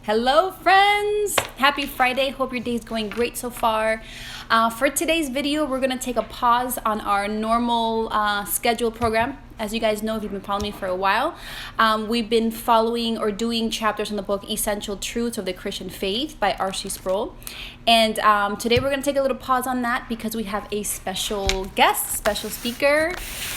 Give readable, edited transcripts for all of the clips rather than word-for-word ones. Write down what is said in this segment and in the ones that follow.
Hello friends! Happy Friday. Hope your day is going great so far. For today's video, we're going to take a pause on our normal scheduled program. As you guys know, if you've been following me for a while, we've been following or doing chapters in the book Essential Truths of the Christian Faith by R.C. Sproul. And today we're going to take a little pause on that because we have a special guest, special speaker.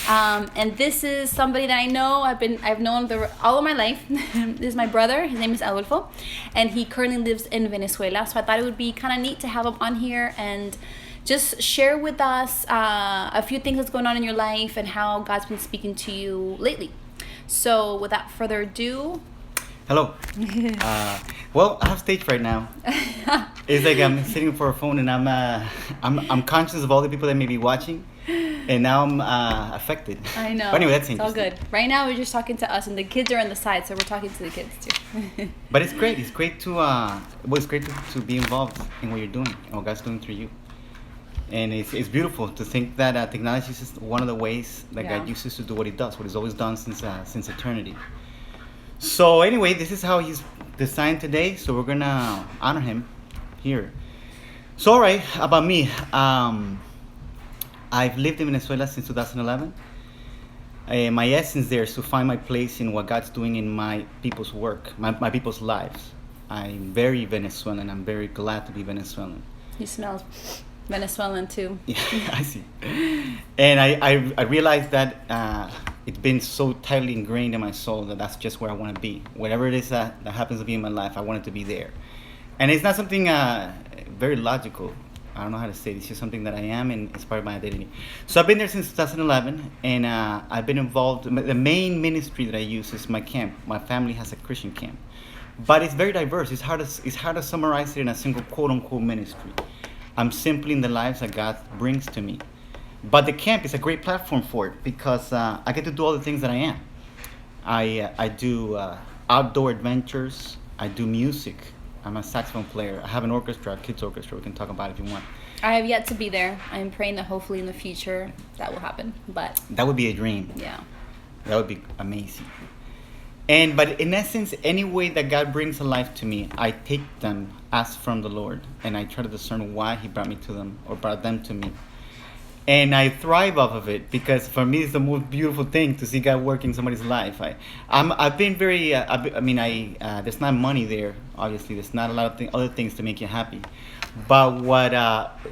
And this is somebody that I know. I've known all of my life. This is my brother. His name is Adolfo. And he currently lives in Venezuela. So I thought it would be kind of neat to have him on here and just share with us a few things that's going on in your life and how God's been speaking to you lately. So without further ado. Hello. Well, I have stage right now. It's like I'm sitting for a phone and I'm conscious of all the people that may be watching, and now I'm affected. I know. But anyway, that's it's all good. Right now we're just talking to us, and the kids are on the side, so we're talking to the kids too. But it's great. It's great to be involved in what you're doing and what God's doing through you. And it's beautiful to think that technology is just one of the ways that God uses to do what He does, what He's always done since eternity. So anyway, this is how He's designed today. So we're gonna honor Him here. So all right, about me, I've lived in Venezuela since 2011. My essence there is to find my place in what God's doing in my people's work, my people's lives. I'm very Venezuelan. I'm very glad to be Venezuelan. He smells Venezuelan too. Yeah, I see. And I realized that it's been so tightly ingrained in my soul that that's just where I want to be. Whatever it is that happens to be in my life, I want it to be there. And it's not something very logical. I don't know how to say it. It's just something that I am, and it's part of my identity. So I've been there since 2011, and I've been involved. The main ministry that I use is my camp. My family has a Christian camp. But it's very diverse. It's hard to summarize it in a single quote-unquote ministry. I'm simply in the lives that God brings to me. But the camp is a great platform for it because I get to do all the things that I am. I do outdoor adventures. I do music. I'm a saxophone player. I have an orchestra, a kids orchestra. We can talk about it if you want. I have yet to be there. I'm praying that hopefully in the future that will happen. But that would be a dream. Yeah. That would be amazing. But in essence, any way that God brings a life to me, I take them as from the Lord, and I try to discern why He brought me to them or brought them to me. And I thrive off of it because for me, it's the most beautiful thing to see God work in somebody's life. I've been very. There's not money there. Obviously, there's not a lot of other things to make you happy. But what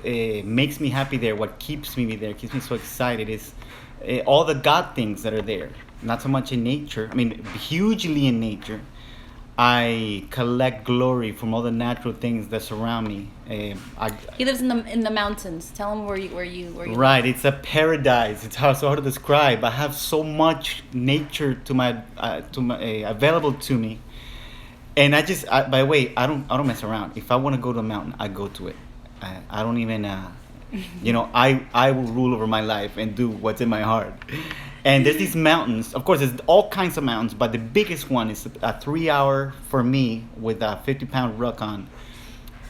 makes me happy there, what keeps me there, keeps me so excited, is all the God things that are there. Not so much in nature. I mean, hugely in nature. I collect glory from all the natural things that surround me. He lives in the mountains. Tell him where you right, live. It's a paradise. It's so hard to describe. I have so much nature to my available to me, and by the way, I don't mess around. If I want to go to a mountain, I go to it. I don't even. I will rule over my life and do what's in my heart. And there's these mountains. Of course, there's all kinds of mountains, but the biggest one is a 3-hour, for me, with a 50-pound ruck on,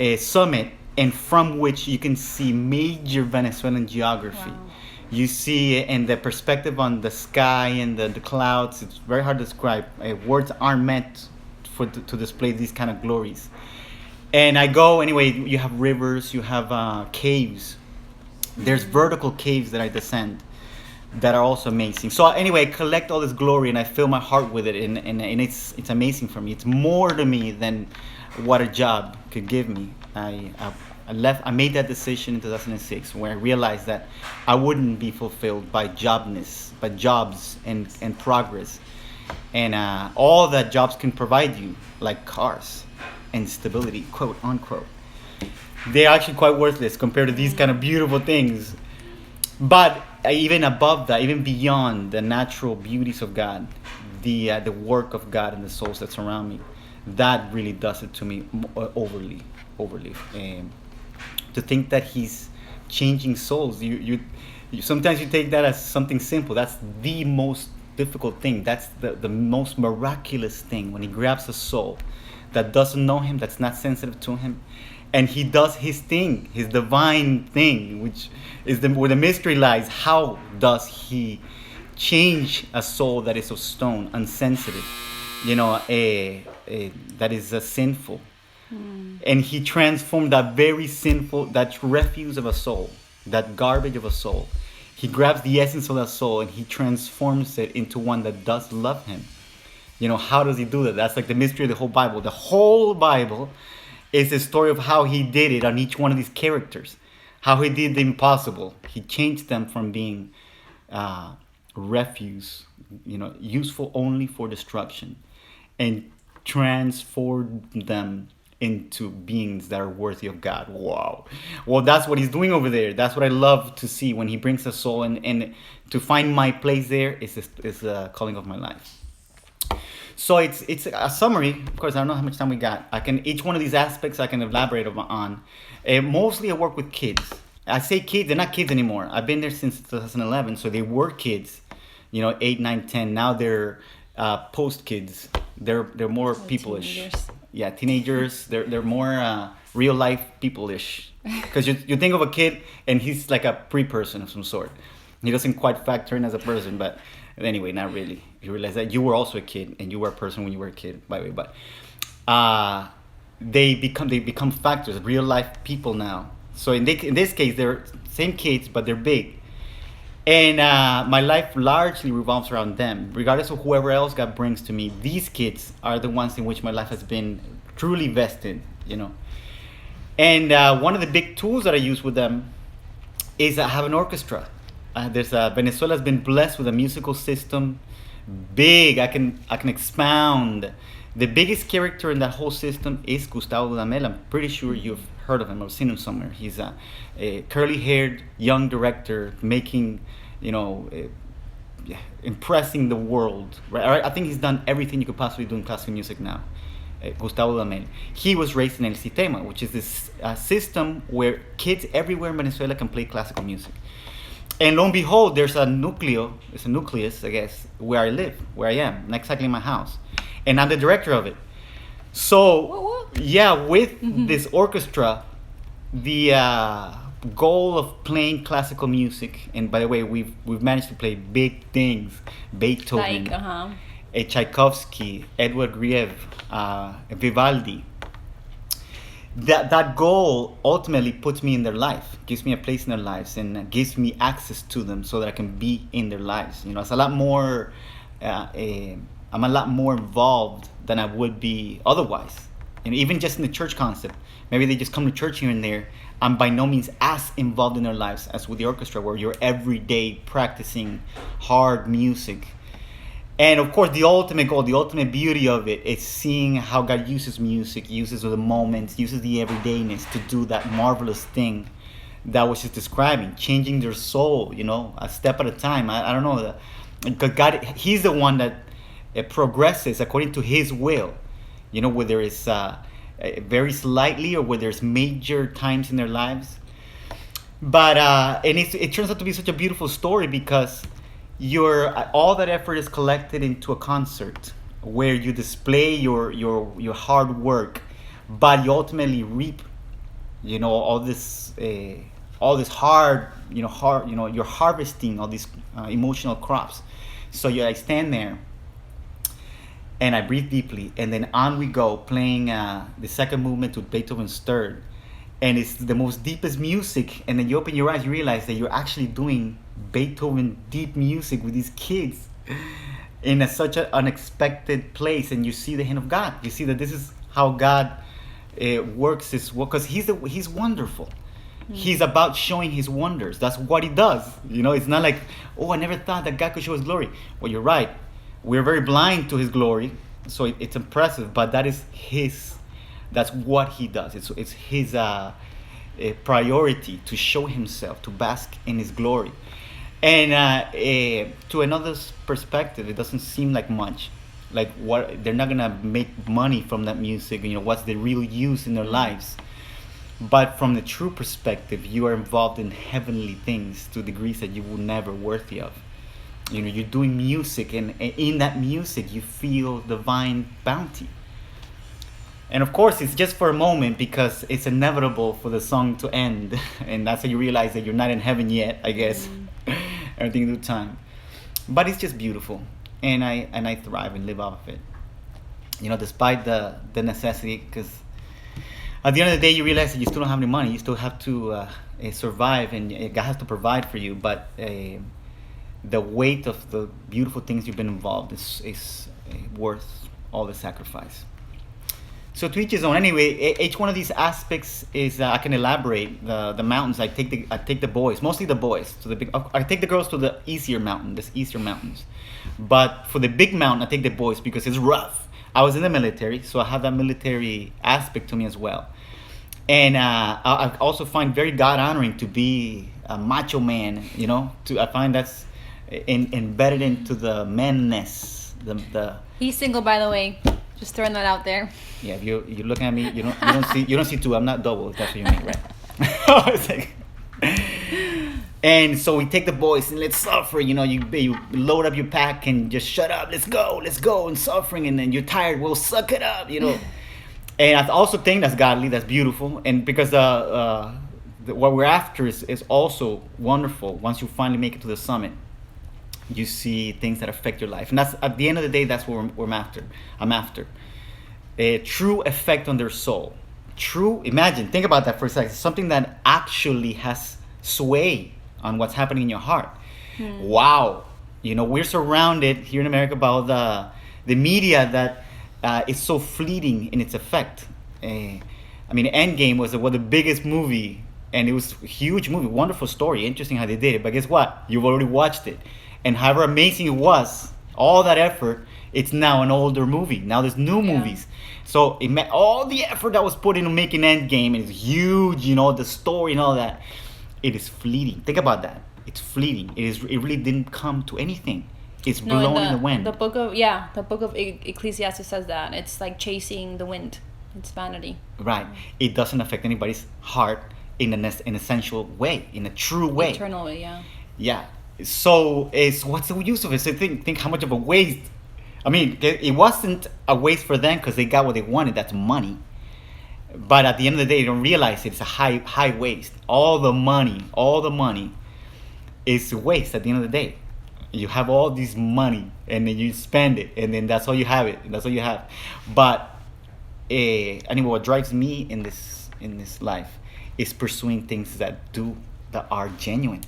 a summit, and from which you can see major Venezuelan geography. Wow. You see in the perspective on the sky and the clouds. It's very hard to describe. Words aren't meant to display these kind of glories. And I go, anyway, you have rivers, you have caves. There's vertical caves that I descend that are also amazing. So anyway, I collect all this glory and I fill my heart with it, and it's amazing for me. It's more to me than what a job could give me. I made that decision in 2006 where I realized that I wouldn't be fulfilled by jobs and progress, and all that jobs can provide you, like cars and stability, quote unquote. They're actually quite worthless compared to these kind of beautiful things. But even above that, even beyond the natural beauties of God, the work of God and the souls that surround me, that really does it to me overly. To think that He's changing souls, you sometimes you take that as something simple. That's the most difficult thing. That's the most miraculous thing, when He grabs a soul that doesn't know Him, that's not sensitive to Him, and He does His thing, His divine thing, which is where the mystery lies. How does He change a soul that is of stone, unsensitive, that is sinful. And he transformed that very sinful, that refuse of a soul, that garbage of a soul. He grabs the essence of that soul and he transforms it into one that does love him. How does he do that? That's like the mystery of the whole Bible. The whole Bible is the story of how he did it on each one of these characters. How he did the impossible. He changed them from being refuse, useful only for destruction, and transformed them into beings that are worthy of God. Wow. Well, that's what he's doing over there. That's what I love to see when he brings a soul, and to find my place there is the calling of my life. So it's a summary. Of course, I don't know how much time we got. Each one of these aspects I can elaborate on. Mostly I work with kids. I say kids, they're not kids anymore. I've been there since 2011, so they were kids, 8, 9, 10. Now they're post kids. They're more people-ish. Teenagers. Yeah, teenagers. They're more real life people-ish. Because you think of a kid and he's like a pre-person of some sort. He doesn't quite factor in as a person, but anyway, not really. You realize that you were also a kid and you were a person when you were a kid, by the way. But they become factors, real life people now. So in this case, they're same kids, but they're big. And my life largely revolves around them. Regardless of whoever else God brings to me, these kids are the ones in which my life has been truly vested, And one of the big tools that I use with them is I have an orchestra. Venezuela has been blessed with a musical system, big. I can expound. The biggest character in that whole system is Gustavo Dudamel. I'm pretty sure you've heard of him or seen him somewhere. He's a curly-haired young director making, impressing the world. Right? I think he's done everything you could possibly do in classical music now. Gustavo Dudamel. He was raised in El Sistema, which is this system where kids everywhere in Venezuela can play classical music. And lo and behold, there's a nucleus, I guess, where I live, where I am, not exactly my house. And I'm the director of it. So, with this orchestra, the goal of playing classical music, and by the way, we've managed to play big things, Beethoven, Tchaikovsky, Edward Grieg, Vivaldi. That goal ultimately puts me in their life, gives me a place in their lives, and gives me access to them so that I can be in their lives. It's a lot more. I'm a lot more involved than I would be otherwise. And even just in the church concept, maybe they just come to church here and there. I'm by no means as involved in their lives as with the orchestra, where you're every day practicing hard music. And of course, the ultimate goal, the ultimate beauty of it is seeing how God uses music, uses the moments, uses the everydayness to do that marvelous thing that I was just describing, changing their soul, a step at a time. I don't know. Because God, He's the one that progresses according to His will, whether it's very slightly or whether it's major times in their lives. But and it turns out to be such a beautiful story because all that effort is collected into a concert where you display your hard work, but you ultimately reap, all this hard, you're harvesting all these emotional crops. So I stand there and I breathe deeply, and then on we go, playing the second movement to Beethoven's third, and it's the most deepest music. And then you open your eyes, you realize that you're actually doing Beethoven deep music with these kids in such an unexpected place, and you see the hand of God. You see that this is how God works His work, because He's wonderful. Mm-hmm. He's about showing His wonders. That's what He does. It's not like, I never thought that God could show His glory. Well, you're right. We're very blind to His glory, so it's impressive. But that's what He does. It's His priority to show Himself, to bask in His glory. And to another's perspective, it doesn't seem like much. Like what they're not gonna make money from that music. What's the real use in their lives? But from the true perspective, you are involved in heavenly things to degrees that you were never worthy of. You're doing music, and in that music, you feel divine bounty. And of course, it's just for a moment because it's inevitable for the song to end, and that's how you realize that you're not in heaven yet, I guess. Everything in due time, but it's just beautiful, and I thrive and live off of it. despite the necessity, because at the end of the day, you realize that you still don't have any money. You still have to survive, and God has to provide for you. But the weight of the beautiful things you've been involved is worth all the sacrifice. So to each his own. Anyway, each one of these aspects is I can elaborate the mountains. I take the boys, mostly the boys, to the big. I take the girls to the easier mountains. But for the big mountain, I take the boys because it's rough. I was in the military, so I have that military aspect to me as well. And I also find very God honoring to be a macho man. I find that's embedded into the manness. He's single, by the way. Just throwing that out there. Yeah, if you're looking at me, you don't see two. I'm not double. If that's what you mean, right? It's like, and so we take the boys and let's suffer. You load up your pack and just shut up. Let's go, and suffering. And then you're tired. Well, suck it up. And I also think that's godly. That's beautiful. And because what we're after is also wonderful. Once you finally make it to the summit, you see things that affect your life, and that's at the end of the day. That's what I'm after. A true effect on their soul. Think about that for a second. Something that actually has sway on what's happening in your heart. Wow. We're surrounded here in America by the media that is so fleeting in its effect. Endgame was the biggest movie, and it was a huge movie, wonderful story, interesting how they did it. But guess what? You've already watched it. And however amazing it was, all that effort, it's now an older movie. Now there's new movies. So all the effort that was put into making Endgame is huge, the story and all that. It is fleeting. Think about that. It's fleeting. It really didn't come to anything. It's blowing in the wind. The book of Ecclesiastes says that. It's like chasing the wind. It's vanity. Right. It doesn't affect anybody's heart in an essential way, in a true way. Eternal way, yeah. Yeah. So what's the use of it? So think how much of a waste. It wasn't a waste for them because they got what they wanted. That's money. But at the end of the day, they don't realize it's a high waste. All the money is waste at the end of the day. You have all this money and then you spend it, and then that's all you have it. That's all you have. But anyway, what drives me in this life is pursuing things that are genuine,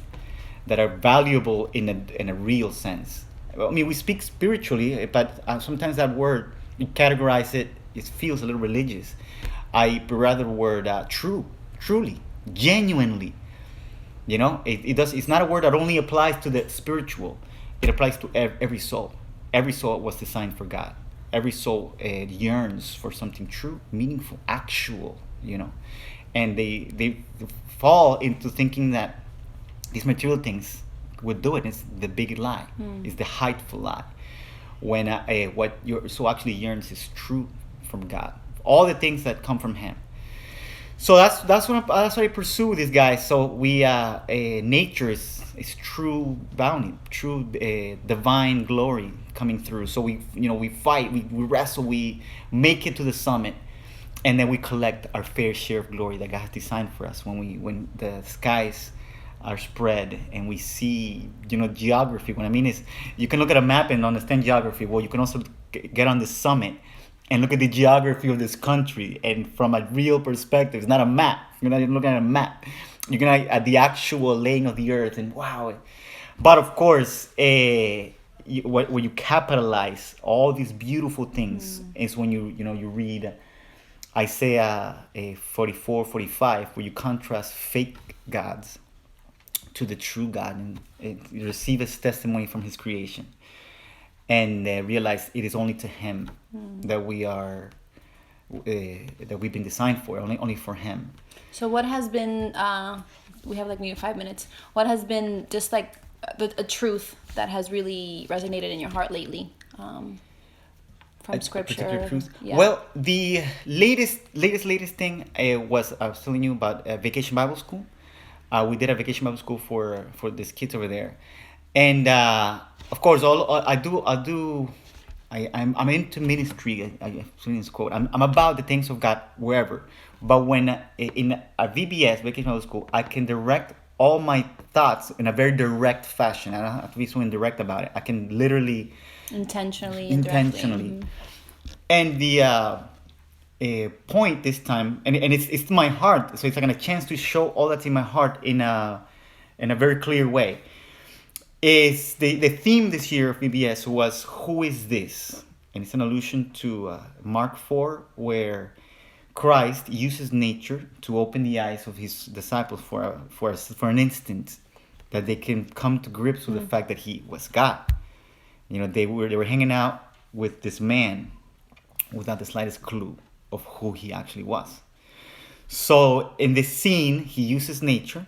that are valuable in a real sense. We speak spiritually, but sometimes that word, you categorize it feels a little religious. I prefer the word truly, genuinely. It's not a word that only applies to the spiritual. It applies to every soul. Every soul was designed for God. Every soul yearns for something true, meaningful, actual. And they fall into thinking that these material things would do it. It's the big lie. It's the hateful lie. When what your soul actually yearns is true from God. All the things that come from Him. So that's what I pursue with these guys. So we nature is true bounty, true divine glory coming through. So we fight, we wrestle, we make it to the summit, and then we collect our fair share of glory that God has designed for us. When the skies are spread and we see geography. What I mean is, you can look at a map and understand geography. Well, you can also get on the summit and look at the geography of this country, and from a real perspective. It's not a map. You're not even looking at a map. You're looking at the actual laying of the earth, and wow. But of course, when you capitalize all these beautiful things is when you read Isaiah 44:45, where you contrast fake gods to the true God, and you receive His testimony from His creation, and realize it is only to Him that we are that we've been designed for, only for Him. So what has been we have like maybe 5 minutes. What has been just like a truth that has really resonated in your heart lately from scripture? Truth? Yeah. Well, the latest thing was I was telling you about Vacation Bible School. We did a Vacation Bible School for these kids over there, and of course, I'm into ministry. I this quote. I'm about the things of God wherever. But when in a VBS, Vacation Bible School, I can direct all my thoughts in a very direct fashion. I don't have to be so indirect about it. I can literally intentionally. And the point this time, and it's my heart, so it's like a chance to show all that's in my heart in a very clear way. Is the theme this year of VBS was who is this, and it's an allusion to Mark 4, where Christ uses nature to open the eyes of his disciples for an instant, that they can come to grips with the fact that he was God. You know, they were hanging out with this man without the slightest clue of who he actually was. So in this scene, he uses nature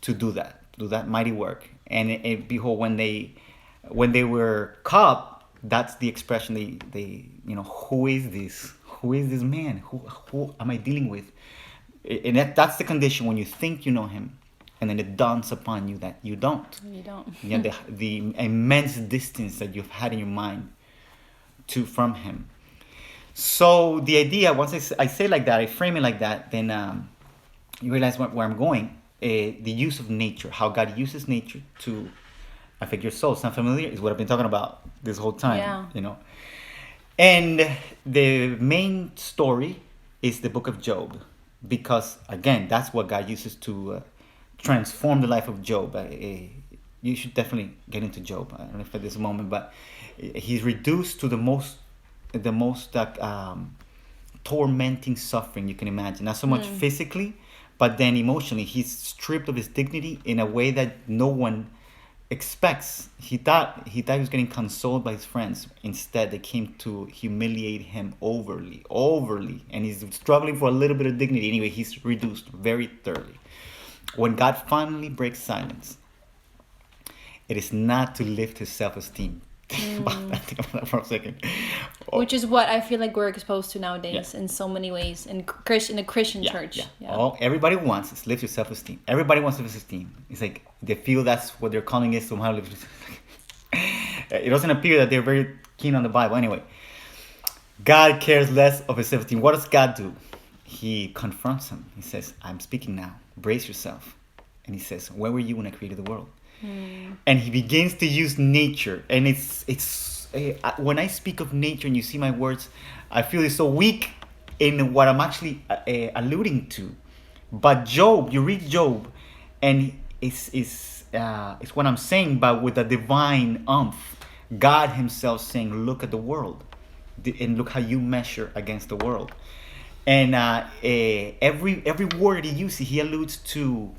to do that mighty work. And behold, when they were caught, that's the expression they who is this? Who is this man? Who am I dealing with? And that's the condition when you think you know him, and then it dawns upon you that you don't. You don't. Yeah, the immense distance that you've had in your mind from him. So the idea, once I say like that, I frame it like that, then you realize where I'm going. The use of nature, how God uses nature to affect your soul. Sound familiar? Is what I've been talking about this whole time. Yeah. And the main story is the book of Job, because again, that's what God uses to transform the life of Job. You should definitely get into Job. I don't know if at this moment, but he's reduced to the most tormenting suffering you can imagine. Not so much physically, but then emotionally, he's stripped of his dignity in a way that no one expects. He thought he was getting consoled by his friends. Instead, they came to humiliate him overly, and he's struggling for a little bit of dignity. Anyway, he's reduced very thoroughly. When God finally breaks silence, it is not to lift his self-esteem. Think about that for a second. Which is what I feel like we're exposed to nowadays in so many ways in the Christian church. Yeah. All everybody wants is lift your self-esteem. Everybody wants self-esteem. It's like they feel that's what they're calling it somehow. It doesn't appear that they're very keen on the Bible. Anyway, God cares less of his self-esteem. What does God do? He confronts him. He says, "I'm speaking now. Brace yourself." And he says, "Where were you when I created the world?" And he begins to use nature, and it's when I speak of nature and you see my words, I feel it's so weak in what I'm actually alluding to. But Job, you read Job, and it's what I'm saying, but with a divine umph. God himself saying, "Look at the world, and look how you measure against the world." And every word he uses, he alludes to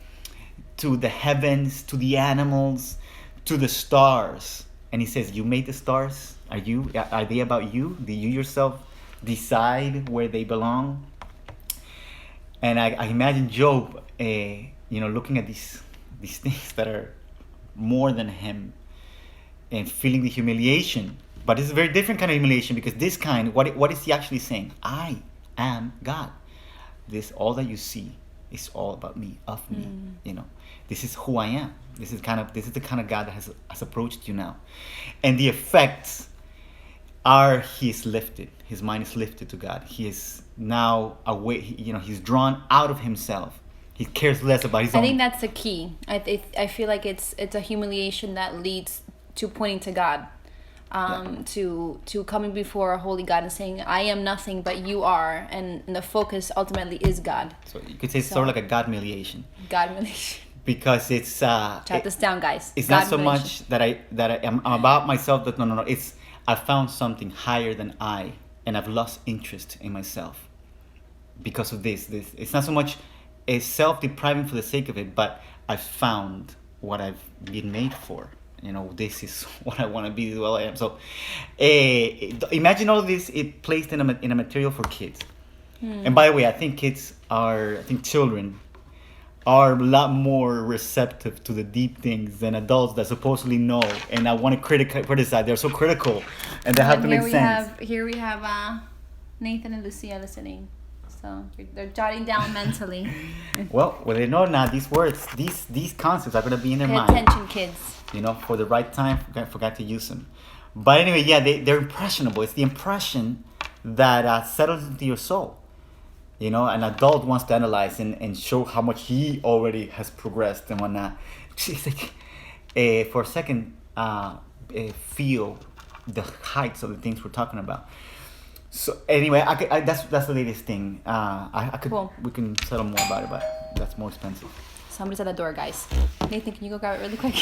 the heavens, to the animals, to the stars. And he says, "You made the stars. Are they about you? Do you yourself decide where they belong?" And I imagine Job, looking at these things that are more than him, and feeling the humiliation. But it's a very different kind of humiliation, because this kind, what is he actually saying? I am God. All that you see is all about me, of me. This is who I am. This is the kind of God that has approached you now. And the effects are, he is lifted. His mind is lifted to God. He is now away. He's drawn out of himself. He cares less about his own. I think that's the key. I feel like it's a humiliation that leads to pointing to God, to coming before a holy God and saying, "I am nothing, but you are," and the focus ultimately is God. So you could say it's sort of like a God humiliation. God humiliation. Because it's jot this down, guys. It's God not so much that I am about myself. That no. It's I found something higher than I, and I've lost interest in myself because of this. It's not so much a self-depriving for the sake of it, but I found what I've been made for. This is what I want to be. Well, I am. So, imagine all this it placed in a material for kids. And by the way, I think children are a lot more receptive to the deep things than adults that supposedly know. And I want to criticize. They're so critical, and they have to make sense. Here we have Nathan and Lucia listening. So they're jotting down mentally. Well, they know now these words, these concepts are going to be in their mind. Pay attention, kids. For the right time, forgot to use them. But anyway, they're impressionable. It's the impression that settles into your soul. An adult wants to analyze and show how much he already has progressed and whatnot. It's like, for a second, feel the heights of the things we're talking about. So anyway, that's the latest thing. I could Cool. we can settle more about it, but that's more expensive. Somebody's at the door, guys. Nathan, can you go grab it really quick?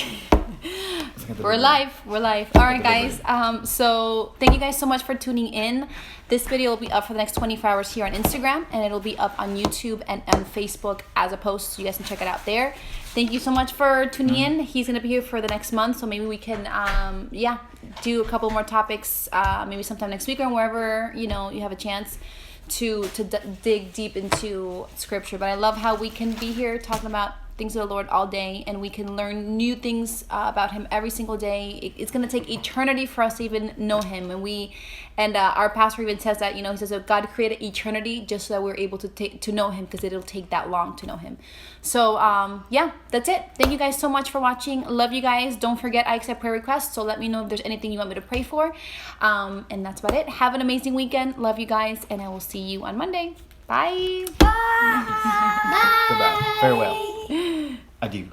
It's like a We're delivery. live. We're live. All right, Delivery. guys. So thank you guys so much for tuning in. This video will be up for the next 24 hours here on Instagram, and it'll be up on YouTube and on Facebook as a post, so you guys can check it out there. Thank you so much for tuning in. He's gonna be here for the next month, so maybe we can, do a couple more topics, maybe sometime next week or wherever you have a chance to dig deep into scripture. But I love how we can be here talking about things of the Lord all day, and we can learn new things about Him every single day. It's going to take eternity for us to even know Him, and our pastor even says that, he says that God created eternity just so that we're able to know Him, because it'll take that long to know Him. So that's it. Thank you guys so much for watching. Love you guys. Don't forget, I accept prayer requests, so let me know if there's anything you want me to pray for. And that's about it. Have an amazing weekend. Love you guys, and I will see you on Monday. Bye. Goodbye. Farewell. Adieu.